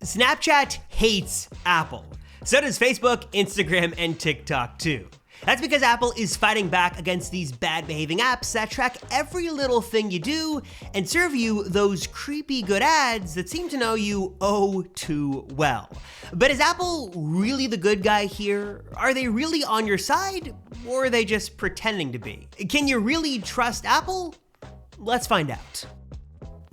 Snapchat hates Apple. So does Facebook, Instagram, and TikTok too. That's because Apple is fighting back against these bad behaving apps that track every little thing you do and serve you those creepy good ads that seem to know you oh too well. But is Apple really the good guy here? Are they really on your side? Or are they just pretending to be? Can you really trust Apple? Let's find out.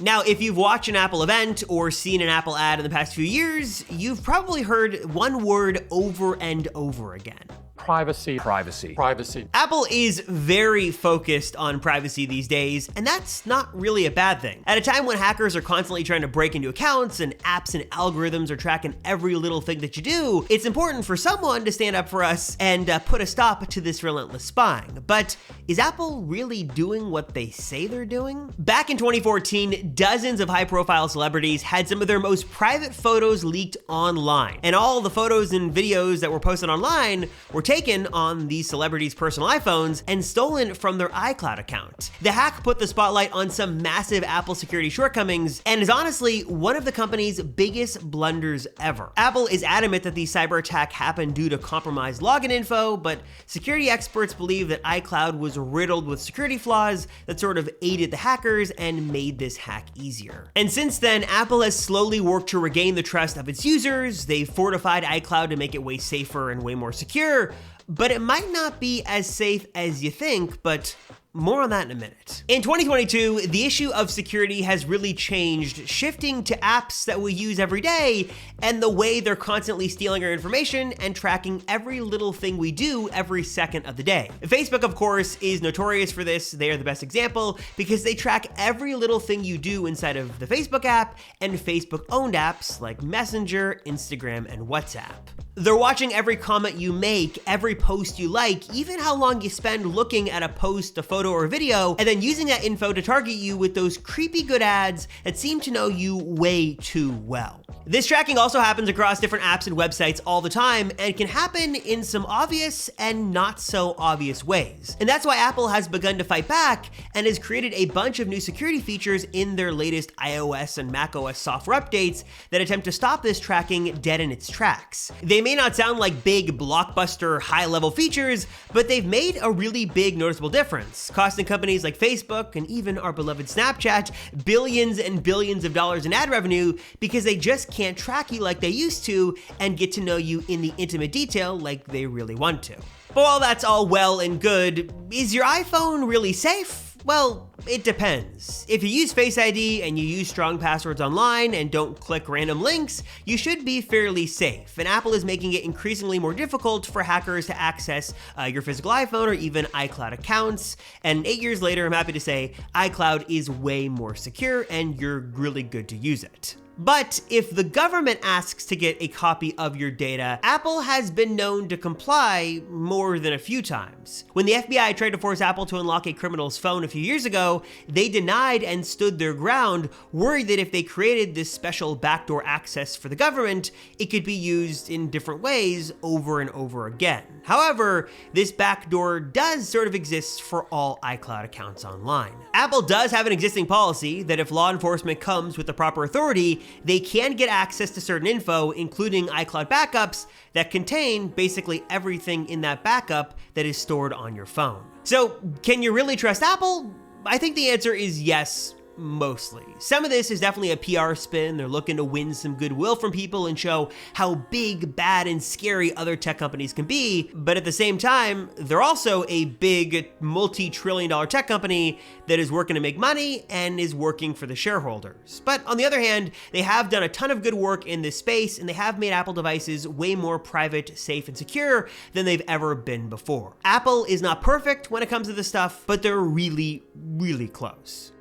Now, if you've watched an Apple event or seen an Apple ad in the past few years, you've probably heard one word over and over again. Privacy, privacy, privacy. Apple is very focused on privacy these days, and that's not really a bad thing. At a time when hackers are constantly trying to break into accounts and apps and algorithms are tracking every little thing that you do, it's important for someone to stand up for us and put a stop to this relentless spying. But is Apple really doing what they say they're doing? Back in 2014, dozens of high-profile celebrities had some of their most private photos leaked online, and all the photos and videos that were posted online were taken on these celebrities' personal iPhones and stolen from their iCloud account. The hack put the spotlight on some massive Apple security shortcomings and is honestly one of the company's biggest blunders ever. Apple is adamant that the cyber attack happened due to compromised login info, but security experts believe that iCloud was riddled with security flaws that sort of aided the hackers and made this hack easier. And since then, Apple has slowly worked to regain the trust of its users. They've fortified iCloud to make it way safer and way more secure, but it might not be as safe as you think, but more on that in a minute. In 2022, the issue of security has really changed, shifting to apps that we use every day and the way they're constantly stealing our information and tracking every little thing we do every second of the day. Facebook, of course, is notorious for this. They are the best example because they track every little thing you do inside of the Facebook app and Facebook-owned apps like Messenger, Instagram, and WhatsApp. They're watching every comment you make, every post you like, even how long you spend looking at a post, a photo, or a video, and then using that info to target you with those creepy good ads that seem to know you way too well. This tracking also happens across different apps and websites all the time and can happen in some obvious and not so obvious ways. And that's why Apple has begun to fight back and has created a bunch of new security features in their latest iOS and macOS software updates that attempt to stop this tracking dead in its tracks. They may not sound like big, blockbuster, high-level features, but they've made a really big noticeable difference, costing companies like Facebook and even our beloved Snapchat billions and billions of dollars in ad revenue because they just can't track you like they used to and get to know you in the intimate detail like they really want to. But while that's all well and good, is your iPhone really safe? Well, it depends. If you use Face ID and you use strong passwords online and don't click random links, you should be fairly safe. And Apple is making it increasingly more difficult for hackers to access your physical iPhone or even iCloud accounts. And 8 years later, I'm happy to say iCloud is way more secure and you're really good to use it. But if the government asks to get a copy of your data, Apple has been known to comply more than a few times. When the FBI tried to force Apple to unlock a criminal's phone a few years ago, they denied and stood their ground, worried that if they created this special backdoor access for the government, it could be used in different ways over and over again. However, this backdoor does sort of exist for all iCloud accounts online. Apple does have an existing policy that if law enforcement comes with the proper authority, they can get access to certain info, including iCloud backups that contain basically everything in that backup that is stored on your phone. So, can you really trust Apple? I think the answer is yes. Mostly. Some of this is definitely a PR spin. They're looking to win some goodwill from people and show how big, bad, and scary other tech companies can be. But at the same time, they're also a big multi-trillion-dollar tech company that is working to make money and is working for the shareholders. But on the other hand, they have done a ton of good work in this space and they have made Apple devices way more private, safe, and secure than they've ever been before. Apple is not perfect when it comes to this stuff, but they're really, really close.